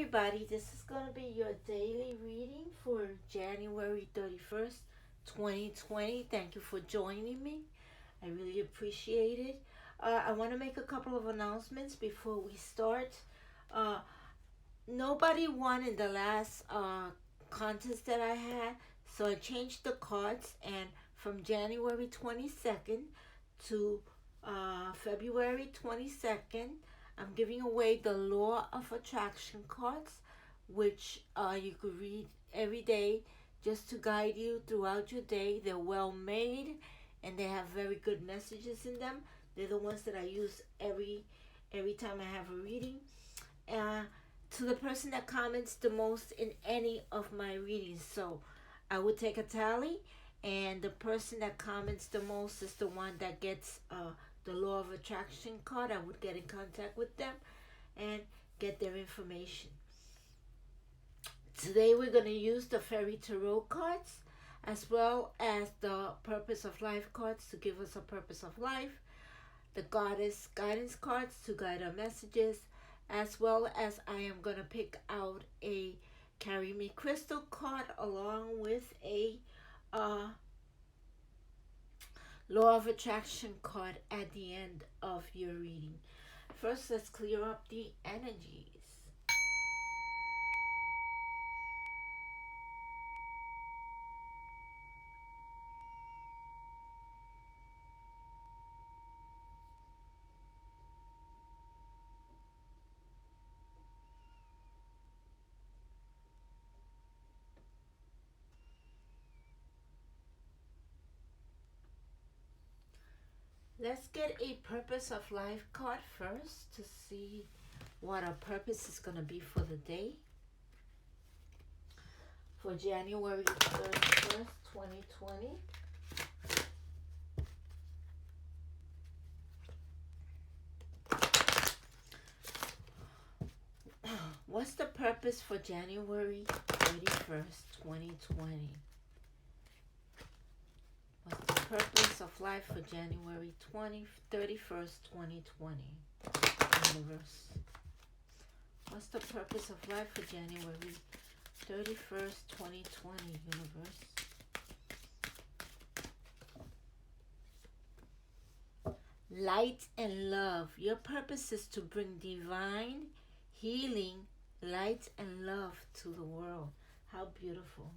everybody, this is going to be your daily reading for January 31st, 2020. Thank you for joining me. I really appreciate it. I want to make a couple of announcements before we start. Uh, Nobody won in the last contest that I had, so I changed the cards, and from January 22nd to February 22nd, I'm giving away the Law of Attraction cards, which you could read every day just to guide you throughout your day. They're well made and they have very good messages in them. They're the ones that I use every time I have a reading. Uh, to the person that comments the most in any of my readings. So I would take a tally, and the person that comments the most is the one that gets the Law of Attraction card. I would get in contact with them and get their information. Today we're going to use the Fairy Tarot cards as well as the Purpose of Life cards to give us a purpose of life, the Goddess Guidance cards to guide our messages, as well as I am going to pick out a Carry Me Crystal card along with a Law of Attraction card at the end of your reading. First, let's clear up the energies. Let's get a Purpose of Life card first to see what our purpose is going to be for the day. For January 31st, 2020. What's the purpose for January 31st, 2020? What's the purpose of life for January 31st, 2020? Universe. What's the purpose of life for January 31st, 2020? Universe. Light and love. Your purpose is to bring divine healing, light and love to the world. How beautiful.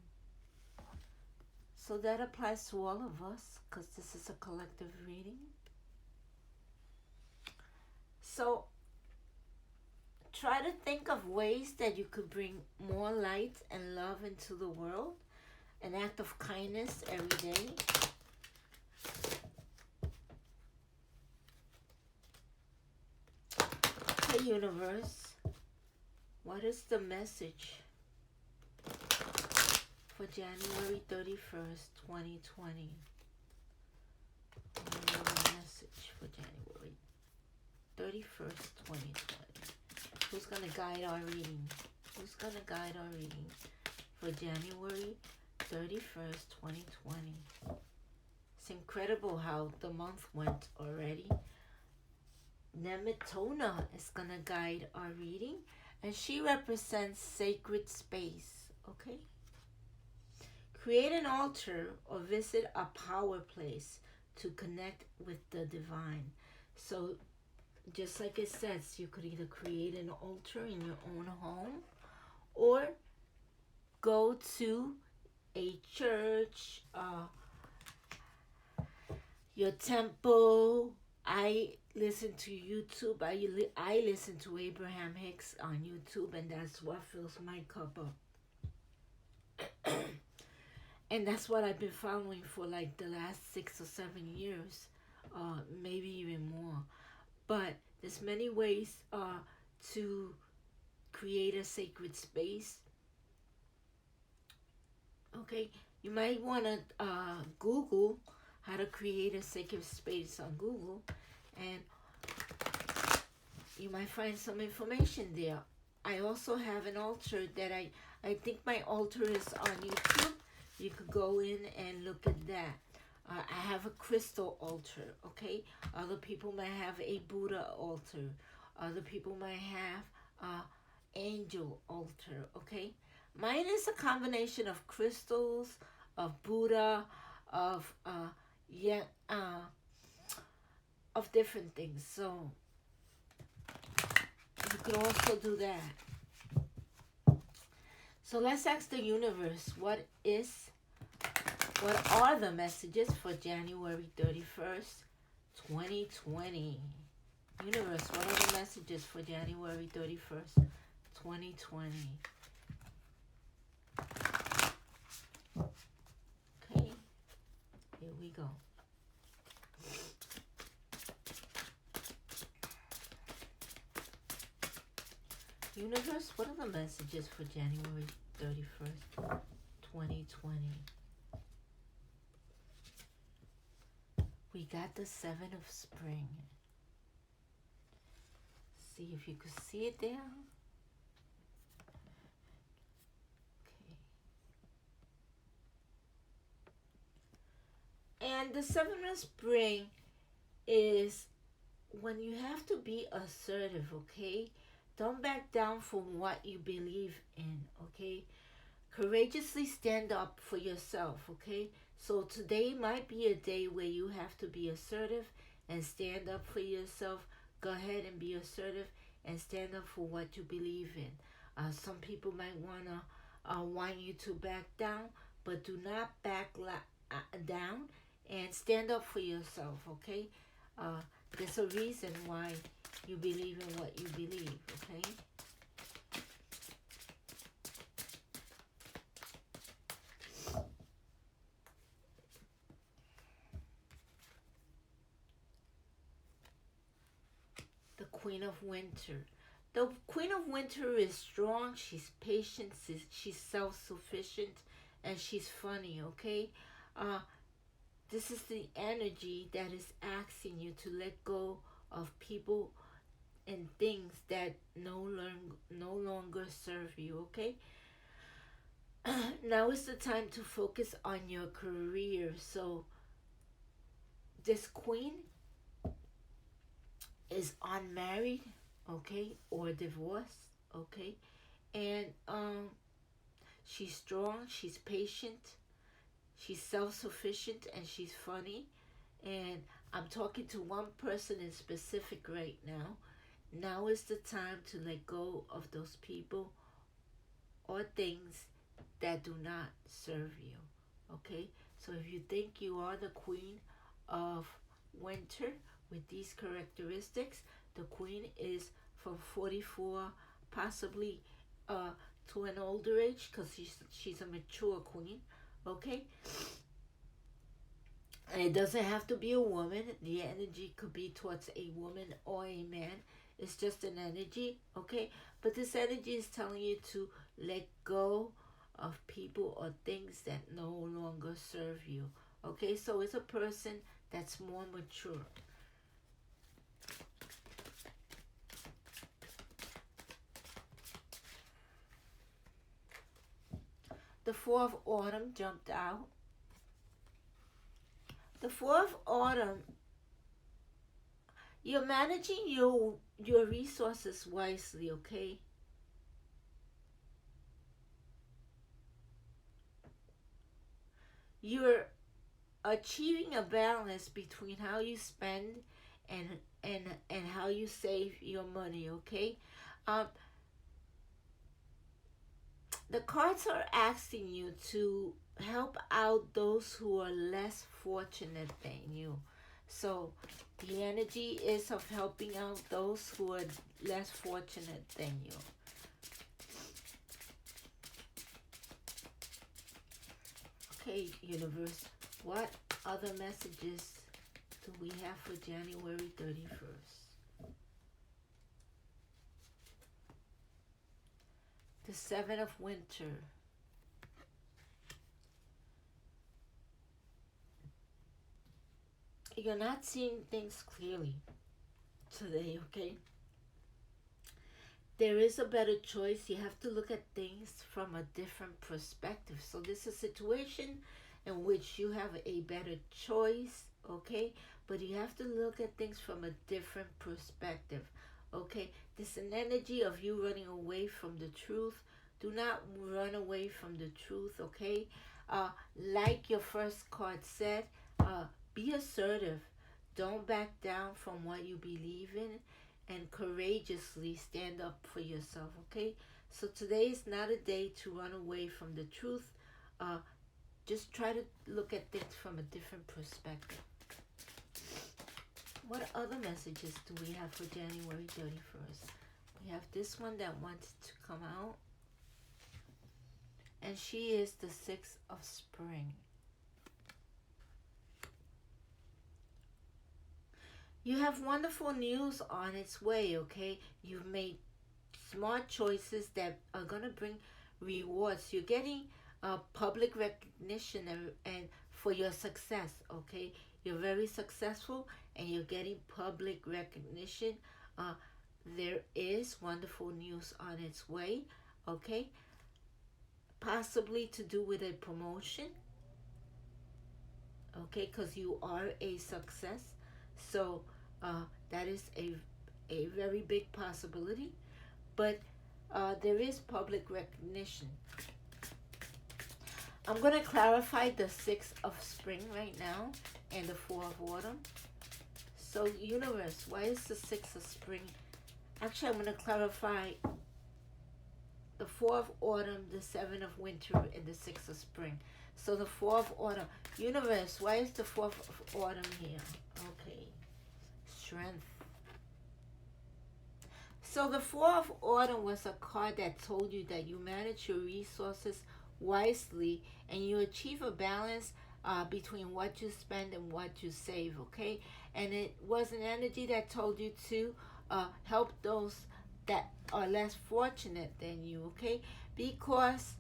So that applies to all of us because this is a collective reading. So try to think of ways that you could bring more light and love into the world. An act of kindness every day. Okay, universe. What is the message for January 31st, 2020? The message for January 31st, 2020. Who's going to guide our reading? Who's going to guide our reading for January 31st, 2020? It's incredible how the month went already. Nemetona is going to guide our reading, and she represents sacred space, okay? Create an altar or visit a power place to connect with the divine. So just like it says, you could either create an altar in your own home or go to a church, your temple. I listen to YouTube. I listen to Abraham Hicks on YouTube, and that's what fills my cup up. And that's what I've been following for like the last 6 or 7 years, maybe even more. But there's many ways to create a sacred space. Okay, you might want to Google how to create a sacred space on Google, and you might find some information there. I also have an altar that I think my altar is on YouTube. You could go in and look at that. I have a crystal altar, okay? Other people might have a Buddha altar. Other people might have angel altar, okay? Mine is a combination of crystals, of Buddha, of yeah, of different things. So you could also do that. So let's ask the universe, what are the messages for January 31st, 2020? Universe, what are the messages for January 31st, 2020? Okay, here we go. Universe, what are the messages for January 31st, 2020? We got the Seven of Spring. See if you could see it there. Okay. And the Seven of Spring is when you have to be assertive, okay? Don't back down from what you believe in, okay? Courageously stand up for yourself, okay? So today might be a day where you have to be assertive and stand up for yourself. Go ahead and be assertive and stand up for what you believe in. Some people might want you to back down, but do not back down and stand up for yourself, okay? There's a reason why you believe in what you believe, okay? The Queen of Winter. The Queen of Winter is strong, she's patient, she's self-sufficient, and she's funny, okay? This is the energy that is asking you to let go of people and things that no longer serve you, okay? Now is the time to focus on your career. So this queen is unmarried, okay, or divorced, okay? And she's strong, she's patient, she's self-sufficient, and she's funny. And I'm talking to one person in specific right now. Now is the time to let go of those people or things that do not serve you, okay? So if you think you are the Queen of Winter with these characteristics, the Queen is from 44 possibly to an older age, because she's a mature queen, okay? And it doesn't have to be a woman. The energy could be towards a woman or a man. It's just an energy, okay? But this energy is telling you to let go of people or things that no longer serve you, okay? So it's a person that's more mature. The Four of Autumn jumped out. The Four of Autumn, you're managing your resources wisely, okay? You're achieving a balance between how you spend and how you save your money, okay? The cards are asking you to help out those who are less fortunate than you. So the energy is of helping out those who are less fortunate than you. Okay, universe, what other messages do we have for January 31st? The Seven of Winter. You're not seeing things clearly today, okay? There is a better choice. You have to look at things from a different perspective. So this is a situation in which you have a better choice, okay? But you have to look at things from a different perspective, Okay, this is an energy of you running away from the truth. Do not run away from the truth, okay? Like your first card said, be assertive. Don't back down from what you believe in, and courageously stand up for yourself, okay? So today is not a day to run away from the truth. Uh, just try to look at things from a different perspective. What other messages do we have for January 31st? We have this one that wants to come out. And she is the 6th of spring. You have wonderful news on its way, okay? You've made smart choices that are going to bring rewards. You're getting public recognition and for your success, okay? You're very successful and you're getting public recognition. There is wonderful news on its way, okay? Possibly to do with a promotion, okay? Because you are a success. So that is a very big possibility. But there is public recognition. I'm going to clarify the 6th of spring right now and the 4 of autumn. So universe, why is the 6th of spring? Actually, I'm going to clarify the 4 of autumn, the 7 of winter, and the 6 of spring. So the 4 of autumn. Universe, why is the 4th of autumn here? Okay. Strength. So the 4 of autumn was a card that told you that you manage your resources wisely and you achieve a balance between what you spend and what you save, okay? And it was an energy that told you to help those that are less fortunate than you, okay? Because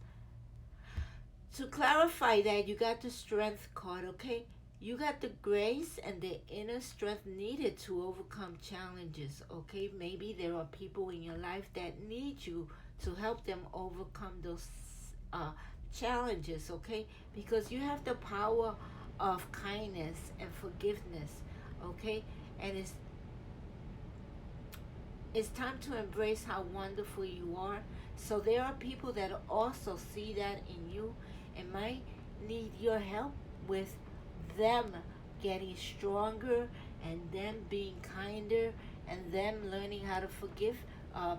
to clarify that, you got the strength card, okay? You got the grace and the inner strength needed to overcome challenges, okay? Maybe there are people in your life that need you to help them overcome those challenges, okay? Because you have the power of kindness and forgiveness, okay? And it's time to embrace how wonderful you are. So there are people that also see that in you and might need your help with them getting stronger and them being kinder and them learning how to forgive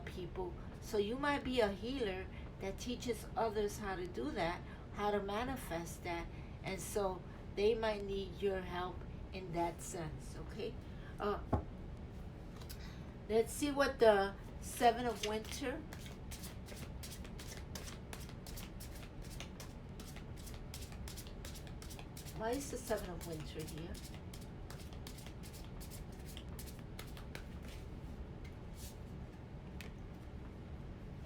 people. So you might be a healer that teaches others how to do that, how to manifest that, and so they might need your help in that sense, okay? Let's see what the 7 of winter. Why is the 7 of winter here?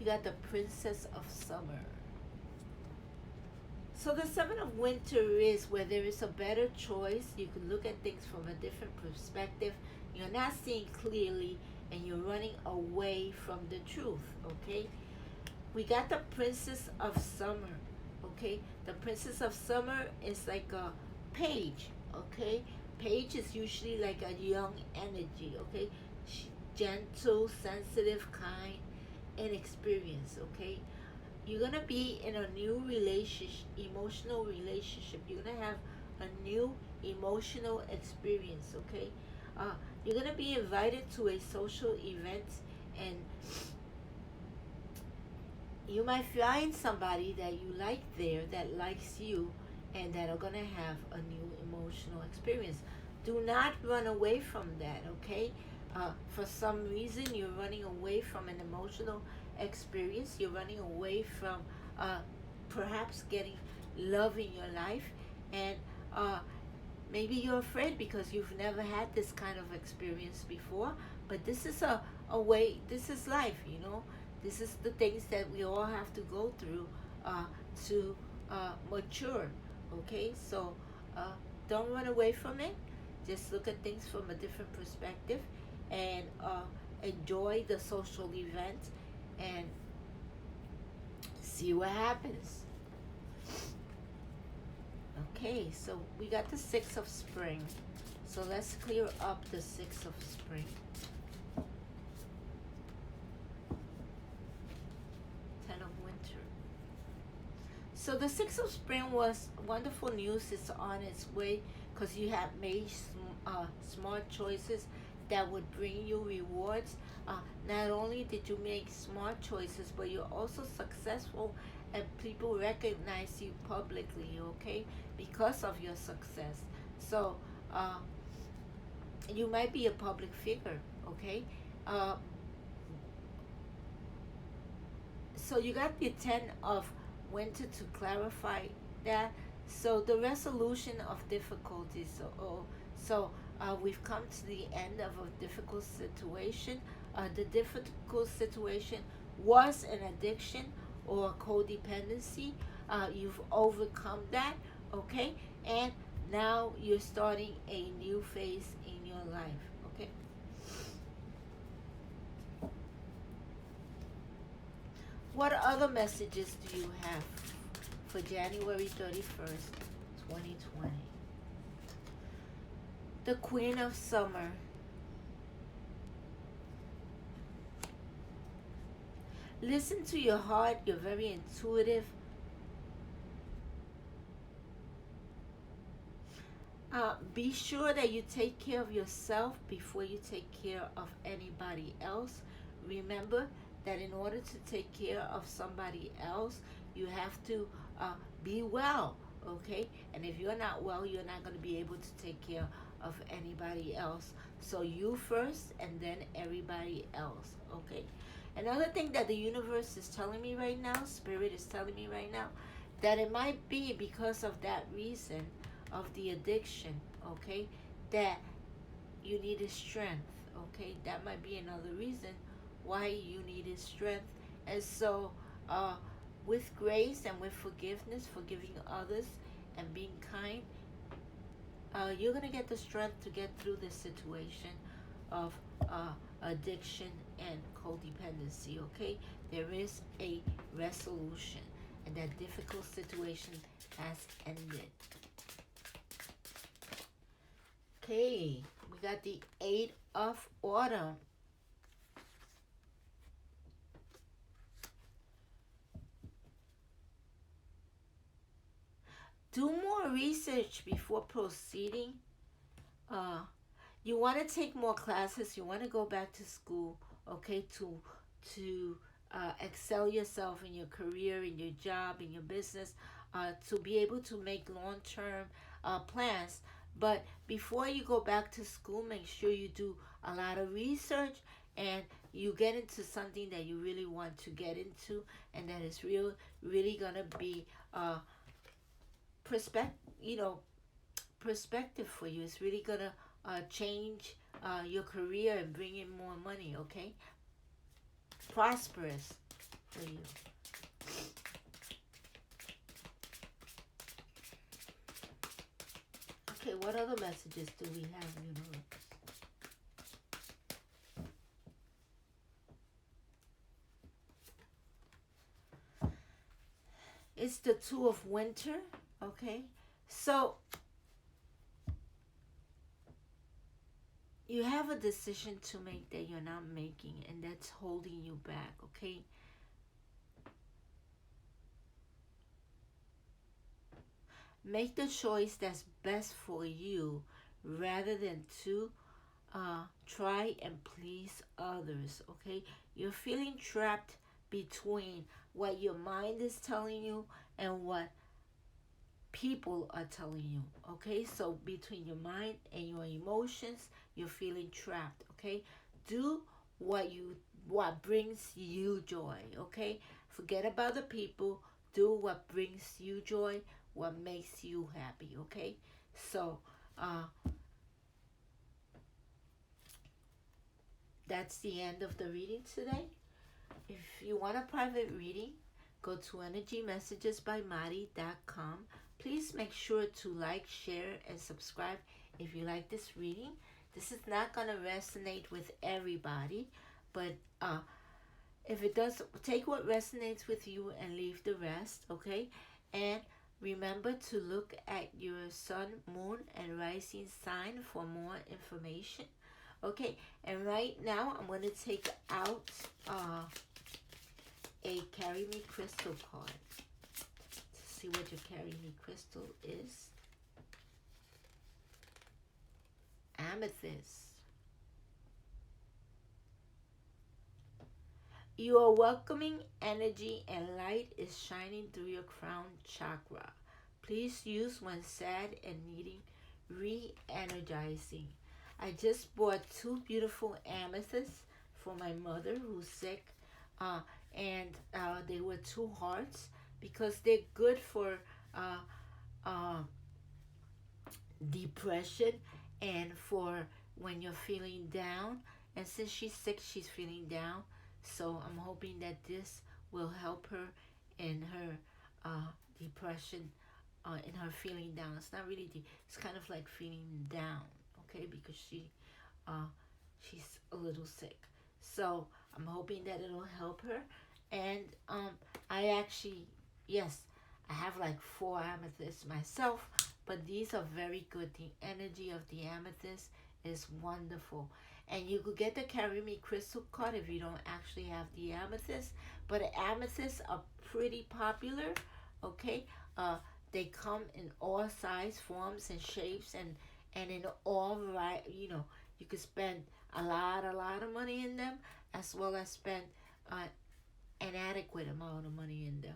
You got the Princess of Summer. So the 7 of winter is where there is a better choice. You can look at things from a different perspective. You're not seeing clearly and you're running away from the truth, okay? We got the Princess of Summer, okay? The Princess of Summer is like a page, okay? Page is usually like a young energy, okay? Gentle, sensitive, kind, and experienced, okay? You're going to be in a new relationship, emotional relationship. You're going to have a new emotional experience, okay? You're going to be invited to a social event and you might find somebody that you like there that likes you and that are going to have a new emotional experience. Do not run away from that, okay? For some reason, you're running away from an emotional experience. You're running away from perhaps getting love in your life. And maybe you're afraid because you've never had this kind of experience before. But this is a way, this is life, you know. This is the things that we all have to go through to mature, okay? So don't run away from it. Just look at things from a different perspective and enjoy the social event and see what happens. Okay, so we got the 6 of spring. So let's clear up the 6 of spring. winter. So the Six of Spring was wonderful news. It's on its way because you have made smart choices that would bring you rewards. Not only did you make smart choices, but you're also successful and people recognize you publicly, okay, because of your success. So uh, you might be a public figure, okay? Uh, so you got the 10 of winter to clarify that. So the resolution of difficulties. So we've come to the end of a difficult situation. The difficult situation was an addiction or codependency. You've overcome that, okay? And now you're starting a new phase in your life, okay? What other messages do you have for January 31st, 2020? The Queen of Summer. Listen to your heart. You're very intuitive. Be sure that you take care of yourself before you take care of anybody else. Remember that in order to take care of somebody else, you have to be well, okay? And if you're not well, you're not going to be able to take care of anybody else. So you first and then everybody else, okay? Another thing that the universe is telling me right now, Spirit is telling me right now, that it might be because of that reason of the addiction, okay, that you needed strength, okay? That might be another reason why you needed strength. And so, with grace and with forgiveness, forgiving others and being kind, you're going to get the strength to get through this situation of addiction and codependency, okay? There is a resolution, and that difficult situation has ended. Okay, we got the Eight of Autumn. Do more research before proceeding. You want to take more classes. You want to go back to school, okay, to excel yourself in your career, in your job, in your business, to be able to make long-term plans. But before you go back to school, make sure you do a lot of research and you get into something that you really want to get into, and that is really gonna be perspective, perspective for you. It's really gonna change your career and bring in more money. Okay, prosperous for you. Okay, what other messages do we have, universe? It's the Two of Winter, okay? So, you have a decision to make that you're not making, and that's holding you back, okay? Make the choice that's best for you rather than to try and please others, okay? You're feeling trapped between what your mind is telling you and what people are telling you, okay? So between your mind and your emotions, you're feeling trapped, okay? Do what brings you joy, okay? Forget about the people. Do what brings you joy, what makes you happy, okay? So that's the end of the reading today. If you want a private reading, go to energymessagesbymari.com. Please make sure to like, share, and subscribe if you like this reading. This is not going to resonate with everybody, but if it does, take what resonates with you and leave the rest, okay? And remember to look at your sun, moon, and rising sign for more information, okay? And right now, I'm going to take out a Carry Me Crystal card to see what your Carry Me Crystal is. Amethyst. Your welcoming energy and light is shining through your crown chakra. Please use when sad and needing re-energizing. I just bought two beautiful amethysts for my mother who's sick, uh, and they were two hearts because they're good for uh, uh, depression and for when you're feeling down. And since she's sick, she's feeling down. So I'm hoping that this will help her in her depression, in her feeling down. It's not really it's kind of like feeling down, okay? Because uh, she's a little sick. So I'm hoping that it'll help her. And I actually, yes, I have like 4 amethysts myself, but these are very good. The energy of the amethyst is wonderful. And you could get the Carry Me Crystal card if you don't actually have the amethyst. But amethysts are pretty popular, okay? They come in all size, forms, and shapes, and in all variety. You could spend a lot of money in them, as well as spend an adequate amount of money in them.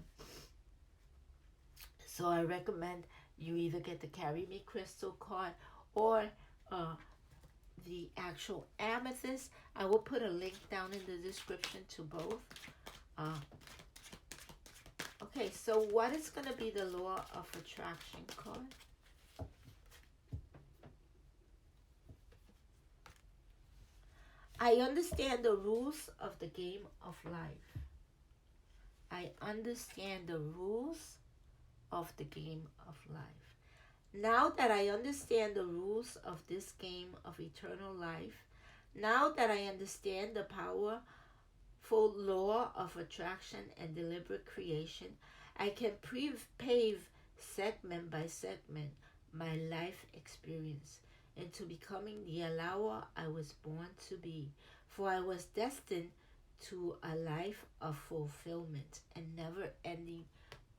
So I recommend you either get the Carry Me Crystal card or uh, the actual amethyst. I will put a link down in the description to both. Okay, so what is going to be the law of attraction card? I understand the rules of the game of life. I understand the rules of the game of life. Now that I understand the rules of this game of eternal life, now that I understand the powerful law of attraction and deliberate creation, I can pave segment by segment my life experience into becoming the allower I was born to be. For I was destined to a life of fulfillment and never ending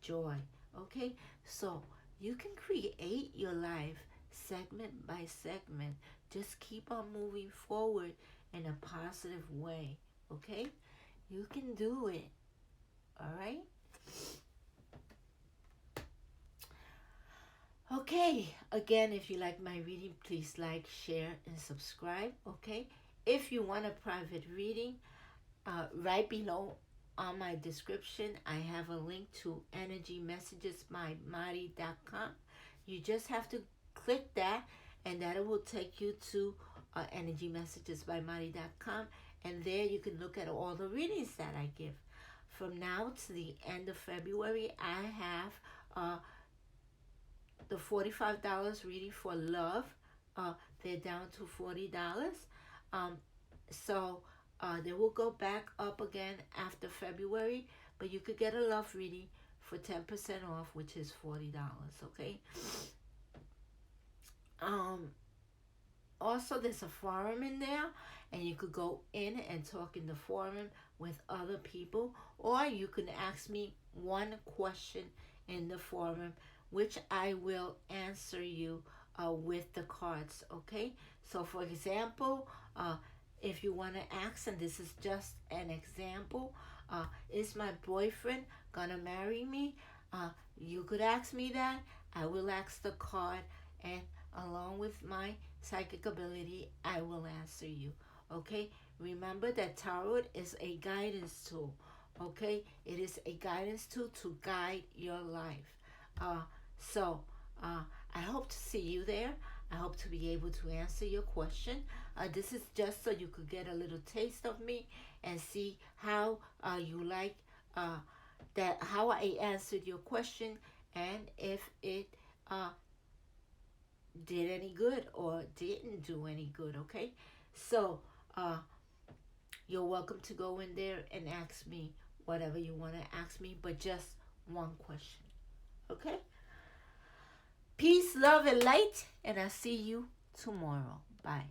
joy. Okay? So you can create your life segment by segment. Just keep on moving forward in a positive way. Okay? You can do it. Alright? Okay, again, if you like my reading, please like, share, and subscribe. Okay, if you want a private reading, right below on my description, I have a link to Energy Messages by Mari.com. You just have to click that, and that will take you to Energy Messages by Mari.com, and there you can look at all the readings that I give. From now to the end of February, I have the $45 reading for love. They're down to $40. So they will go back up again after February, but you could get a love reading for 10% off, which is $40. Okay. Also, there's a forum in there, and you could go in and talk in the forum with other people, or you can ask me one question in the forum, which I will answer you with the cards. Okay, so for example, if you want to ask, and this is just an example, is my boyfriend gonna marry me? You could ask me that. I will ask the card, and along with my psychic ability, I will answer you. Okay, remember that tarot is a guidance tool. Okay, it is a guidance tool to guide your life. So I hope to see you there. I hope to be able to answer your question. This is just so you could get a little taste of me and see how you like that, how I answered your question, and if it did any good or didn't do any good. Okay, so you're welcome to go in there and ask me whatever you want to ask me, but just one question. Okay, peace, love, and light, and I'll see you tomorrow. Bye.